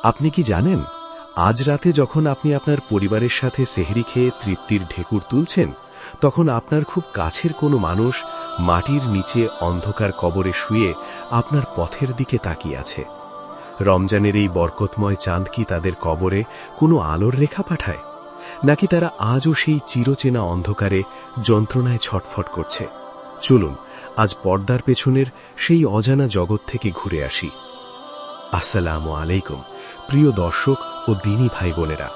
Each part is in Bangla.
আপনি কি জানেন, আজ রাতে যখন আপনি আপনার পরিবারের সাথে সেহরি খেয়ে তৃপ্তির ঢেকুর তুলছেন, তখন আপনার খুব কাছের কোনো মানুষ মাটির নিচে অন্ধকার কবরে শুয়ে আপনার পথের দিকে তাকিয়ে আছে। রমজানের এই বরকতময় চাঁদ কি তাদের কবরে কোনো আলোর রেখা পাঠায়, নাকি তারা আজও সেই চিরচেনা অন্ধকারে যন্ত্রণায় ছটফট করছে? চলুন আজ পর্দার পেছনের সেই অজানা জগৎ থেকে ঘুরে আসি। আসসালামু আলাইকুম প্রিয় দর্শক ও দিনী ভাই বোনেরা।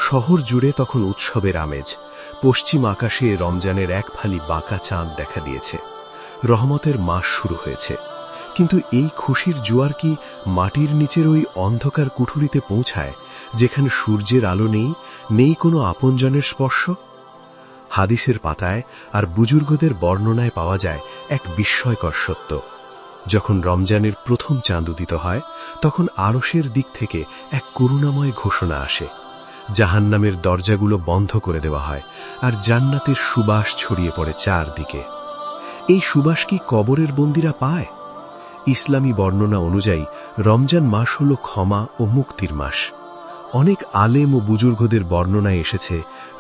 শহর জুড়ে তখন উৎসবের আমেজ। পশ্চিম আকাশে রমজানের এক ফালি বাঁকা চাঁদ দেখা দিয়েছে। রহমতের মাস শুরু হয়েছে। কিন্তু এই খুশির জোয়ার কি মাটির নিচের ওই অন্ধকার কুঠুরিতে পৌঁছায়, যেখানে সূর্যের আলো নেই, নেই কোনো আপনজনের স্পর্শ? হাদিসের পাতায় আর বুজুর্গদের বর্ণনায় পাওয়া যায় এক বিস্ময়কর সত্য। যখন রমজানের প্রথম চাঁদ উদিত হয়, তখন আরশের দিক থেকে এক করুণাময় ঘোষণা আসে। জাহান্নামের দরজাগুলো বন্ধ করে দেওয়া হয়, আর জান্নাতের সুবাস ছড়িয়ে পড়ে চারদিকে। এই সুবাস কি কবরের বন্দীরা পায়? ইসলামী বর্ণনা অনুযায়ী রমজান মাস হল ক্ষমা ও মুক্তির মাস। অনেক আলেম ও বুজুর্গদের বর্ণনায় এসেছে,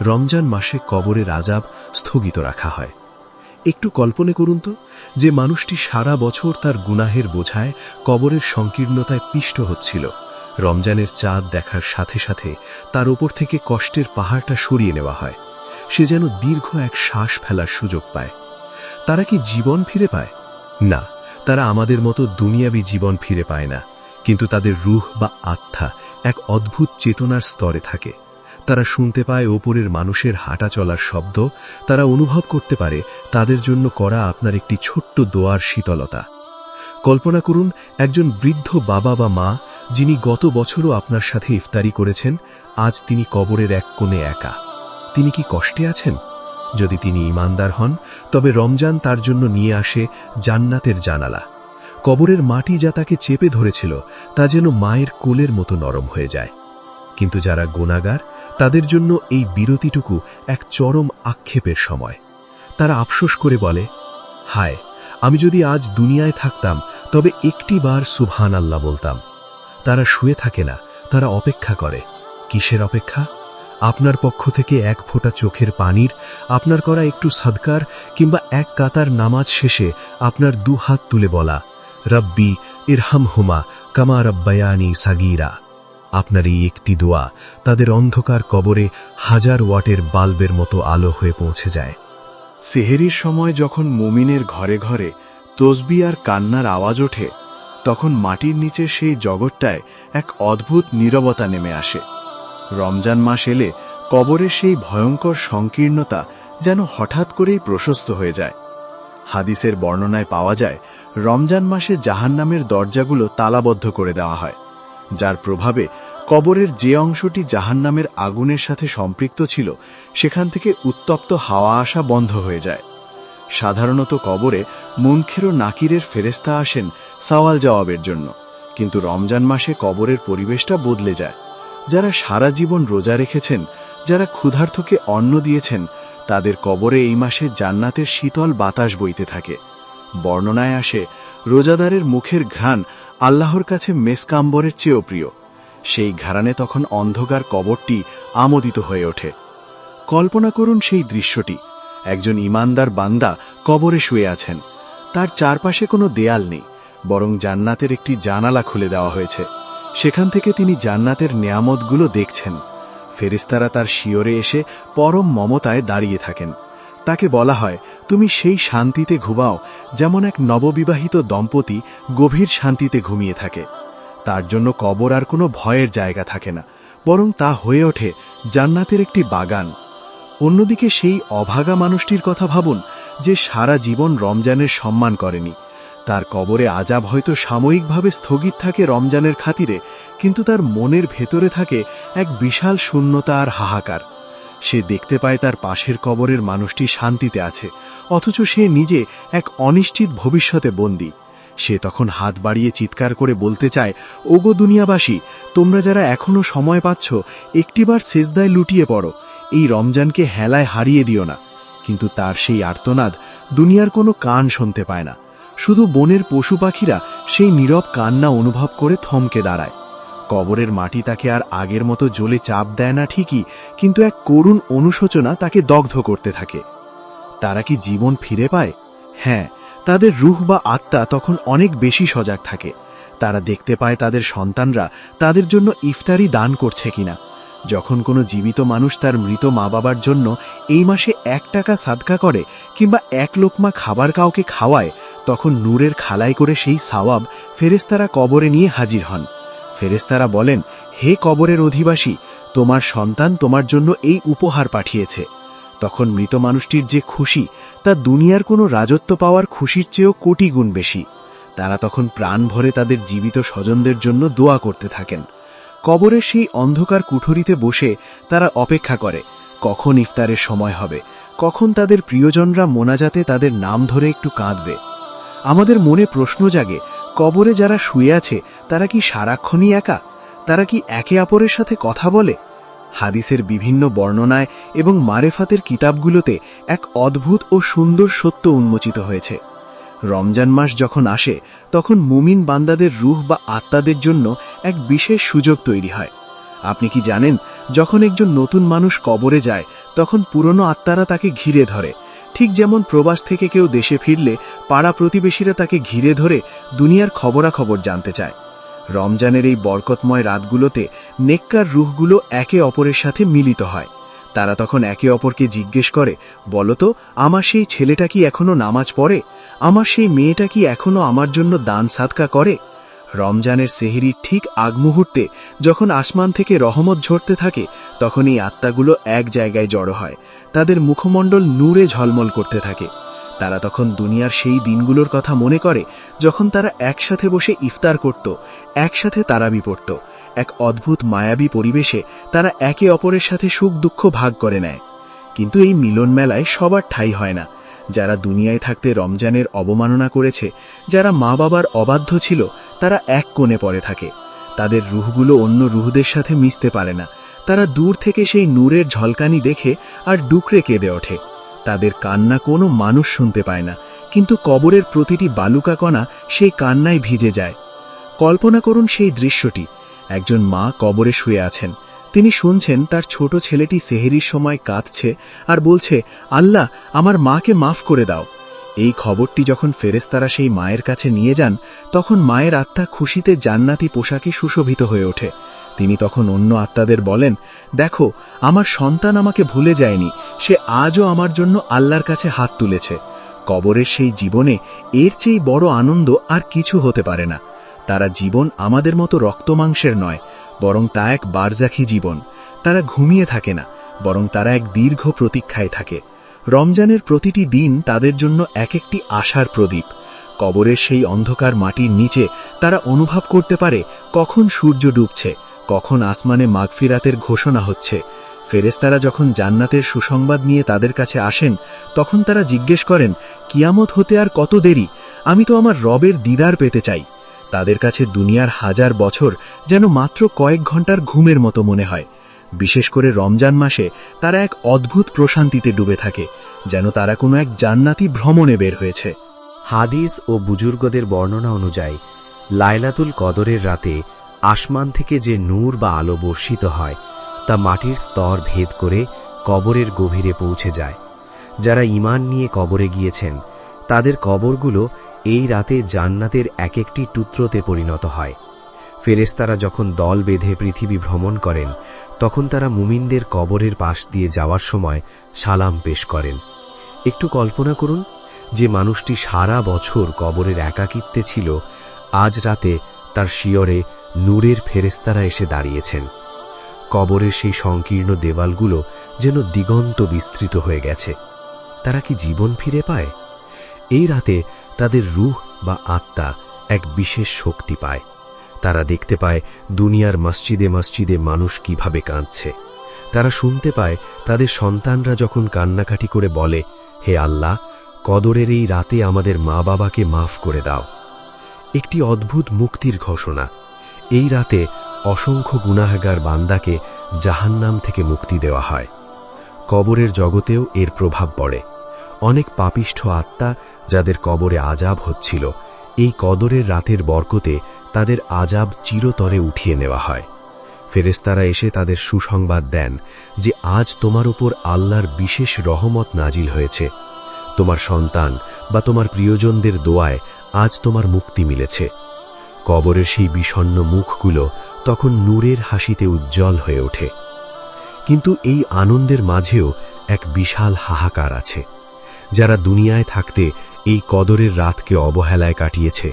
রমজান মাসে কবরের আযাব স্থগিত রাখা হয়। একটু কল্পনা করুন তো, যে মানুষটি সারা বছর তার গুনাহের বোঝায় কবরের সংকীর্ণতায় পিষ্ট হচ্ছিল, রমজানের চাঁদ দেখার সাথে সাথে তার ওপর থেকে কষ্টের পাহাড়টা সরিয়ে নেওয়া হয়। সে যেন দীর্ঘ এক শ্বাস ফেলার সুযোগ পায়। তারা কি জীবন ফিরে পায়? না, তারা আমাদের মতো দুনিয়াবী জীবন ফিরে পায় না, কিন্তু তাদের রূহ বা আত্মা এক অদ্ভুত চেতনার স্তরে থাকে। তারা শুনতে পায় ওপরের মানুষের হাঁটা চলার শব্দ, তারা অনুভব করতে পারে তাদের জন্য করা আপনার একটি ছোট্ট দোয়ার শীতলতা। কল্পনা করুন একজন বৃদ্ধ বাবা বা মা, যিনি গত বছরও আপনার সাথে ইফতারি করেছেন, আজ তিনি কবরের এক কোণে একা। তিনি কি কষ্টে আছেন? যদি তিনি ঈমানদার হন, তবে রমজান তার জন্য নিয়ে আসে জান্নাতের জানালা। কবরের মাটি যা তাকে চেপে ধরেছিল, তা যেন মায়ের কোলের মতো নরম হয়ে যায়। কিন্তু যারা গুনাহগার, তাদের জন্য এই বিরতিটুকু এক চরম আক্ষেপের সময়। তারা আফসোস করে বলে, হায়, আমি যদি আজ দুনিয়ায় থাকতাম, তবে একটি বার সুবহানাল্লাহ বলতাম। তারা শুয়ে থাকে না, তারা অপেক্ষা করে। কিসের অপেক্ষা? আপনার পক্ষ থেকে এক ফোঁটা চোখের পানির, আপনার করা একটু সাদকার, কিংবা এক কাতার নামাজ শেষে আপনার দু হাত তুলে বলা, রব্বি ইরহামহুমা কামা রব্বায়ানি সাগীরা। আপনার এই একটি দোয়া তাদের অন্ধকার কবরে হাজার ওয়াটের বাল্বের মতো আলো হয়ে পৌঁছে যায়। সেহেরির সময় যখন মুমিনের ঘরে ঘরে তসবিহ আর কান্নার আওয়াজ ওঠে, তখন মাটির নিচে সেই জগৎটায় এক অদ্ভুত নীরবতা নেমে আসে। রমজান মাস এলে কবরের সেই ভয়ঙ্কর সংকীর্ণতা যেন হঠাৎ করেই প্রশস্ত হয়ে যায়। হাদিসের বর্ণনায় পাওয়া যায়, রমজান মাসে জাহান্নামের দরজাগুলো তালাবদ্ধ করে দেওয়া হয়, যার প্রভাবে কবরের যে অংশটি জাহান্নামের আগুনের সাথে সম্পৃক্ত ছিল, সেখান থেকে উত্তপ্ত হাওয়া আসা বন্ধ হয়ে যায়। সাধারণত কবরে মুনকের ও নাকিরের ফেরেশতা আসেন সওয়াল জবাবের জন্য, কিন্তু রমজান মাসে কবরের পরিবেশটা বদলে যায়। যারা সারা জীবন রোজা রেখেছেন, যারা ক্ষুধার্তকে অন্ন দিয়েছেন, তাদের কবরে এই মাসে জান্নাতের শীতল বাতাস বইতে থাকে। বর্ণনায় আসে, রোজাদারের মুখের ঘ্রাণ আল্লাহর কাছে মেসকাম্বরের চেয়েও প্রিয়। সেই ঘ্রাণে তখন অন্ধকার কবরটি আমোদিত হয়ে ওঠে। কল্পনা করুন সেই দৃশ্যটি। একজন ঈমানদার বান্দা কবরে শুয়ে আছেন। তার চারপাশে কোনো দেয়াল নেই, বরং জান্নাতের একটি জানালা খুলে দেওয়া হয়েছে। সেখান থেকে তিনি জান্নাতের নেয়ামতগুলো দেখছেন। ফেরেশতারা তার শিয়রে এসে পরম মমতায় দাঁড়িয়ে থাকেন। তাকে বলা হয়, তুমি সেই শান্তিতে ঘুমাও যেমন এক নববিবাহিত দম্পতি গভীর শান্তিতে ঘুমিয়ে থাকে। তার জন্য কবর আর কোনো ভয়ের জায়গা থাকে না, বরং তা হয়ে ওঠে জান্নাতের একটি বাগান। অন্যদিকে সেই অভাগা মানুষটির কথা ভাবুন, যে সারা জীবন রমজানের সম্মান করেনি। তার কবরে আযাব হয়তো সাময়িকভাবে স্থগিত থাকে রমজানের খাতিরে, কিন্তু তার মনের ভেতরে থাকে এক বিশাল শূন্যতা আর হাহাকার। সে দেখতে পায় তার পাশের কবরের মানুষটি শান্তিতে আছে, অথচ সে নিজে এক অনিশ্চিত ভবিষ্যতে বন্দী। সে তখন হাত বাড়িয়ে চিৎকার করে বলতে চায়, ওগো দুনিয়াবাসী, তোমরা যারা এখনো সময় পাচ্ছ, একটিবার সেজদায় লুটিয়ে পড়ো, এই রমজানকে হেলায় হারিয়ে দিও না। কিন্তু তার সেই আর্তনাদ দুনিয়ার কোনো কান শুনতে পায় না। শুধু বনের পশু পাখিরা সেই নীরব কান্না অনুভব করে থমকে দাঁড়ায়। কবরের মাটি তাকে আর আগের মতো জ্বলে চাপ দেয় না ঠিকই, কিন্তু এক করুণ অনুশোচনা তাকে দগ্ধ করতে থাকে। তারা কি জীবন ফিরে পায়? হ্যাঁ, তাদের রূহ বা আত্মা তখন অনেক বেশি সজাগ থাকে। তারা দেখতে পায় তাদের সন্তানরা তাদের জন্য ইফতারি দান করছে কিনা। যখন কোনো জীবিত মানুষ তার মৃত মা বাবার জন্য এই মাসে 1 টাকা সাদকা করে কিংবা 1 লোকমা খাবার কাউকে খাওয়ায়, তখন নূরের খালাই করে সেই সওয়াব ফেরেশতারা কবরে নিয়ে হাজির হন। ফেরেশতারা বলেন, হে কবরের অধিবাসী, তোমার সন্তান তোমার জন্য এই উপহার পাঠিয়েছে। তখন মৃত মানুষটির যে খুশি, তা দুনিয়ার কোনো রাজত্ব পাওয়ার খুশির চেয়েও কোটি গুণ বেশি। তারা তখন প্রাণ ভরে তাদের জীবিত স্বজনদের জন্য দোয়া করতে থাকেন। কবরের সেই অন্ধকার কুঠরিতে বসে তারা অপেক্ষা করে কখন ইফতারের সময় হবে, কখন তাদের প্রিয়জনরা মোনাজাতে তাদের নাম ধরে একটু কাঁদবে। আমাদের মনে প্রশ্ন জাগে, কবরে যারা শুয়ে আছে তারা কি সারাক্ষণই একা? তারা কি একে অপরের সাথে কথা বলে? হাদিসের বিভিন্ন বর্ণনায় এবং মারেফাতের কিতাবগুলোতে এক অদ্ভুত ও সুন্দর সত্য উন্মোচিত হয়েছে। রমজান মাস যখন আসে, তখন মুমিন বান্দাদের রূহ বা আত্মাদের জন্য এক বিশেষ সুযোগ তৈরি হয়। আপনি কি জানেন, যখন একজন নতুন মানুষ কবরে যায়, তখন পুরনো আত্মারা তাকে ঘিরে ধরে। ঠিক যেমন প্রবাস থেকে কেউ দেশে ফিরলে পাড়া প্রতিবেশীরা তাকে ঘিরে ধরে দুনিয়ার খবরাখবর জানতে চায়। রমজানের এই বরকতময় রাতগুলোতে নেককার রূহগুলো একে অপরের সাথে মিলিত হয়। তারা তখন একে অপরকে জিজ্ঞেস করে, বলতো, আমার সেই ছেলেটা কি এখনো নামাজ পড়ে? আমার সেই মেয়েটা কি এখনো আমার জন্য দান সাদকা করে? রমজানের সেহরির ঠিক আগ মুহূর্তে যখন আসমান থেকে রহমত ঝরতে থাকে, তখন এই আত্মাগুলো এক জায়গায় জড়ো হয়। তাদের মুখমণ্ডল নূরে ঝলমল করতে থাকে। তারা তখন দুনিয়ার সেই দিনগুলোর কথা মনে করে, যখন তারা একসাথে বসে ইফতার করত, একসাথে তারাবি পড়ত। এক অদ্ভুত মায়াবী পরিবেশে তারা একে অপরের সাথে সুখ দুঃখ ভাগ করে নেয়। কিন্তু এই মিলন মেলায় সবার ঠাঁই হয় না। যারা দুনিয়ায় থাকতে রমজানের অবমাননা করেছে, যারা মা বাবার অবাধ্য ছিল, তারা এক কোণে পড়ে থাকে। তাদের রূহগুলো অন্য রূহদের সাথে মিশতে পারে না। তারা দূর থেকে সেই নূরের ঝলকানি দেখে আর ডুকরে কেঁদে ওঠে। তাদের কান্না কোনো মানুষ শুনতে পায় না, কিন্তু কবরের প্রতিটি বালুকাকণা সেই কান্নায় ভিজে যায়। কল্পনা করুন সেই দৃশ্যটি। একজন মা কবরে শুয়ে আছেন। তিনি শুনছেন তার ছোট ছেলেটি সেহরির সময় কাঁদছে আর বলছে, আল্লাহ, আমার মাকে মাফ করে দাও। এই খবরটি যখন ফেরেশতারা সেই মায়ের কাছে নিয়ে যান, তখন মায়ের আত্মা খুশিতে জান্নাতি পোশাকে সুশোভিত হয়ে ওঠে। তিনি তখন অন্য আত্মাদের বলেন, দেখো, আমার সন্তান আমাকে ভুলে যায়নি, সে আজও আমার জন্য আল্লাহর কাছে হাত তুলেছে। কবরের সেই জীবনে এর চেয়ে বড় আনন্দ আর কিছু হতে পারে না। তারা জীবন আমাদের মতো রক্তমাংসের নয়, বরং তা এক বারজাখী জীবন। তারা ঘুমিয়ে থাকে না, বরং তারা এক দীর্ঘ প্রতীক্ষায় থাকে। রমজানের প্রতিটি দিন তাদের জন্য এক একটি আশার প্রদীপ। কবরের সেই অন্ধকার মাটির নিচে তারা অনুভব করতে পারে কখন সূর্য ডুবছে, কখন আসমানে মাগফিরাতের ঘোষণা হচ্ছে। ফেরেশতারা যখন জান্নাতের সুসংবাদ নিয়ে তাদের কাছে আসেন, তখন তারা জিজ্ঞেস করেন, কিয়ামত হতে আর কত দেরি? আমি তো আমার রবের দিদার পেতে চাই। তাদের কাছে দুনিয়ার 1000 বছর যেন মাত্র কয়েক ঘন্টার ঘুমের মতো মনে হয়। বিশেষ করে রমজান মাসে তারা এক অদ্ভুত প্রশান্তিতে ডুবে থাকে, যেন তারা কোনো এক জান্নাতি ভ্রমণে বের হয়েছে। হাদিস ও বুজুর্গদের বর্ণনা অনুযায়ী লাইলাতুল কদরের রাতে আসমান থেকে যে নূর বা আলো বর্ষিত হয়, তা মাটির স্তর ভেদ করে কবরের গভীরে পৌঁছে যায়। যারা ঈমান নিয়ে কবরে গিয়েছেন, তাদের কবরগুলো এই রাতে জান্নাতের এক একটি টুকরোতে পরিণত হয়। ফেরেশতারা যখন দল বেঁধে পৃথিবী ভ্রমণ করেন, তখন তারা মুমিনদের কবরের পাশ দিয়ে যাওয়ার সময় সালাম পেশ করেন। একটু কল্পনা করুন, যে মানুষটি সারা বছর কবরের একাকিত্বে ছিল, আজ রাতে তার শিয়রে নূরের ফেরেশতারা এসে দাঁড়িয়েছেন। কবরের সেই সংকীর্ণ দেওয়ালগুলো যেন দিগন্ত বিস্তৃত হয়ে গেছে। তারা কি জীবন ফিরে পায়? এই রাতে তাদের রূহ বা আত্মা এক বিশেষ শক্তি পায়। তারা দেখতে পায় দুনিয়ার মসজিদে মসজিদে মানুষ কিভাবে কাঁদছে। তারা শুনতে পায় তাদের সন্তানরা যখন কান্নাকাটি করে বলে, হে আল্লাহ, কদরের এই রাতে আমাদের মা বাবাকে মাফ করে দাও। একটি অদ্ভুত মুক্তির ঘোষণা। এই রাতে অসংখ্য গুনাহগার বান্দাকে জাহান্নাম থেকে মুক্তি দেওয়া হয়। কবরের জগতেও এর প্রভাব পড়ে। অনেক পাপিষ্ঠ আত্মা যাদের কবরে আযাব হচ্ছিল, এই কদরের রাতের বরকতে তাদের আযাব চিরতরে উঠিয়ে নেওয়া হয়। ফেরেশতারা এসে তাদের সুসংবাদ দেন যে আজ তোমার উপর আল্লাহর বিশেষ রহমত নাজিল হয়েছে। তোমার সন্তান বা তোমার প্রিয়জনদের দোয়ায় আজ তোমার মুক্তি মিলেছে। কবরের সেই বিষণ্ণ মুখগুলো তখন নূরের হাসিতে উজ্জ্বল হয়ে ওঠে। কিন্তু এই আনন্দের মাঝেও এক বিশাল হাহাকার আছে। যারা দুনিয়ায় থাকতে এই কদরের রাতকে অবহেলায় কাটিয়েছে,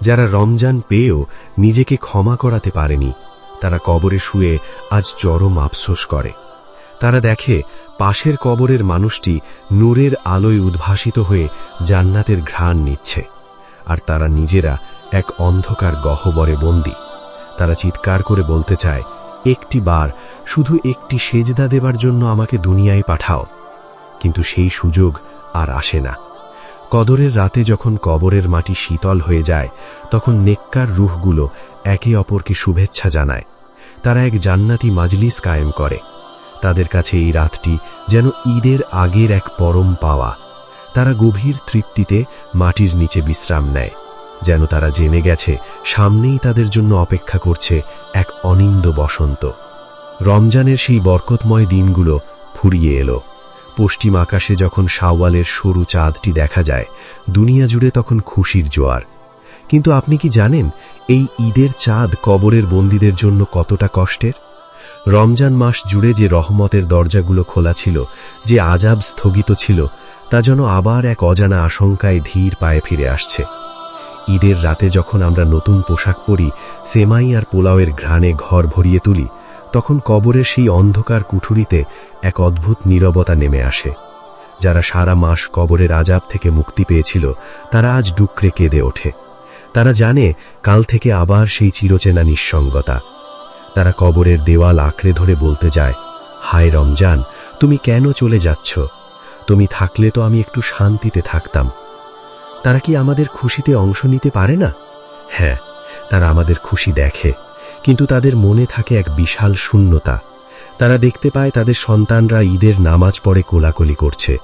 যারা রমজান পেয়েও নিজেকে ক্ষমা করাতে পারেনি, তারা কবরে শুয়ে আজ চরম আফসোস করে। তারা দেখে পাশের কবরের মানুষটি নূরের আলোয় উদ্ভাসিত হয়ে জান্নাতের ঘ্রাণ নিচ্ছে, আর তারা নিজেরা এক অন্ধকার গহ্বরে বন্দী। তারা চিৎকার করে বলতে চায়, একটি বার, শুধু একটি সেজদা দেবার জন্য আমাকে দুনিয়ায় পাঠাও। কিন্তু সেই সুযোগ আর আসে না। কদরের রাতে যখন কবরের মাটি শীতল হয়ে যায়, তখন নেককার রূহগুলো একে অপরকে শুভেচ্ছা জানায়। তারা এক জান্নাতি মাজলিস কায়েম করে। তাদের কাছে এই রাতটি যেন ঈদের আগের এক পরম পাওয়া। তারা গভীর তৃপ্তিতে মাটির নিচে বিশ্রাম নেয়, যেন তারা জেনে গেছে সামনেই তাদের জন্য অপেক্ষা করছে এক অনিন্দ বসন্ত। রমজানের সেই বরকতময় দিনগুলো ফুরিয়ে এলো। পশ্চিম আকাশে যখন শাওয়ালের সরু চাঁদটি দেখা যায়, দুনিয়া জুড়ে তখন খুশির জোয়ার। কিন্তু আপনি কি জানেন এই ঈদের চাঁদ কবরের বন্দীদের জন্য কতটা কষ্টের? রমজান মাস জুড়ে যে রহমতের দরজাগুলো খোলা ছিল, যে আযাব স্থগিত ছিল, তা যেন আবার এক অজানা আশঙ্কায় ধীর পায়ে ফিরে আসছে। ঈদের রাতে যখন আমরা নতুন পোশাক পরি, সেমাই আর পোলাওয়ের ঘ্রাণে ঘর ভরিয়ে তুলি, তখন কবরের সেই অন্ধকার কুঠুরিতে এক অদ্ভুত নীরবতা নেমে আসে। যারা সারা মাস কবরের আযাব থেকে মুক্তি পেয়েছিল, তারা আজ ডুকরে কেঁদে ওঠে। তারা জানে কাল থেকে আবার সেই চিরচেনা নিঃসঙ্গতা। তারা কবরের দেওয়াল আঁকড়ে ধরে বলতে যায়, হায় রমজান, তুমি কেন চলে যাচ্ছ? তুমি থাকলে তো আমি একটু শান্তিতে থাকতাম। তারা কি আমাদের খুশিতে অংশ নিতে পারে না? হ্যাঁ, তারা আমাদের খুশি দেখে, কিন্তু তাদের মনে থাকে এক বিশাল শূন্যতা। তারা দেখতে পায় তাদের সন্তানরা ঈদের নামাজ পড়ে কোলাকুলি করছে,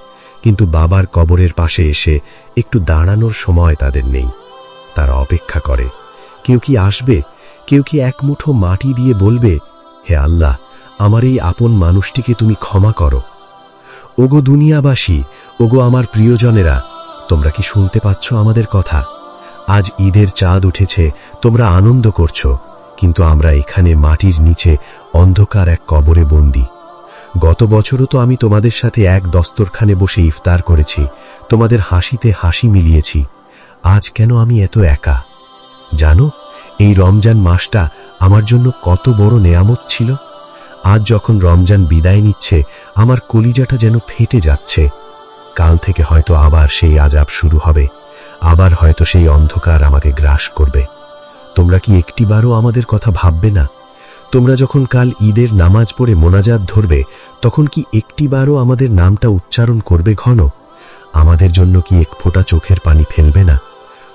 কিন্তু বাবার কবরের পাশে এসে একটু দাঁড়ানোর সময় তাদের নেই। তারা অপেক্ষা করে, কেউ কি আসবে, কেউ কি এক মুঠো মাটি দিয়ে বলবে, হে আল্লাহ, আমার এই আপন মানুষটিকে তুমি ক্ষমা করো। ওগো দুনিয়াবাসী, ওগো আমার প্রিয়জনেরা, তোমরা কি শুনতে পাচ্ছ আমাদের কথা? আজ ঈদের চাঁদ উঠেছে, তোমরা আনন্দ করছো, কিন্তু আমরা এখানে মাটির নিচে অন্ধকার এক কবরে বন্দী। গত বছরও তো আমি তোমাদের সাথে এক দস্তরখানে বসে ইফতার করেছি, তোমাদের হাসিতে হাসি মিলিয়েছি। আজ কেন আমি এত একা? জানো, এই রমজান মাসটা আমার জন্য কত বড় নেয়ামত ছিল। আজ যখন রমজান বিদায় নিচ্ছে, আমার কলিজাটা যেন ফেটে যাচ্ছে। কাল থেকে হয়তো আবার সেই আযাব শুরু হবে, আবার হয়তো সেই অন্ধকার আমাকে গ্রাস করবে। তোমরা কি একটিবারও আমাদের কথা ভাববে না? তোমরা যখন কাল ঈদের নামাজ পড়ে মোনাজাত ধরবে, তখন কি একটিবারও আমাদের নামটা উচ্চারণ করবে ঘন? আমাদের জন্য কি এক ফোঁটা চোখের পানি ফেলবে না?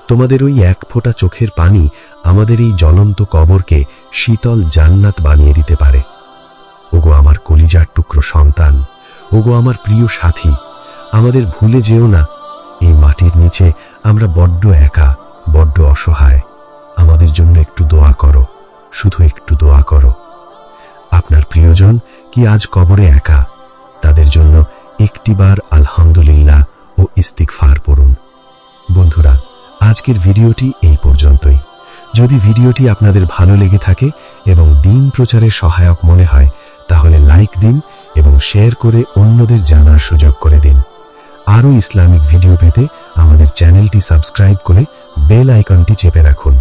তোমাদের ওই এক ফোঁটা চোখের পানি আমাদের এই জ্বলন্ত কবরকে শীতল জান্নাত বানিয়ে দিতে পারে। ওগো আমার কলিজার টুকরো সন্তান, ওগো আমার প্রিয় সাথী, আমাদের ভুলে যেও না। এই মাটির নিচে আমরা বড্ড একা, বড্ড অসহায়। আমাদের জন্য একটু দোয়া করো, শুধু একটু দোয়া করো। আপনার প্রিয়জন কি আজ কবরে একা? তাদের জন্য একটিবার আলহামদুলিল্লাহ ও ইস্তিগফার পড়ুন। বন্ধুরা, আজকের ভিডিওটি এই পর্যন্তই। যদি ভিডিওটি আপনাদের ভালো লেগে থাকে এবং দ্বীন প্রচারে সহায়ক মনে হয়, তাহলে লাইক দিন এবং শেয়ার করে অন্যদের জানার সুযোগ করে দিন। আরও ইসলামিক ভিডিও পেতে আমাদের চ্যানেলটি সাবস্ক্রাইব করে বেল আইকনটি চেপে রাখুন।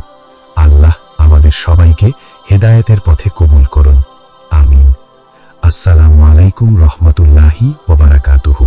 আল্লাহ আমাদের সবাইকে হেদায়েতের পথে কবুল করুন। আমিন। আসসালামু আলাইকুম রহমতুল্লাহি ওয়া বারাকাতুহু।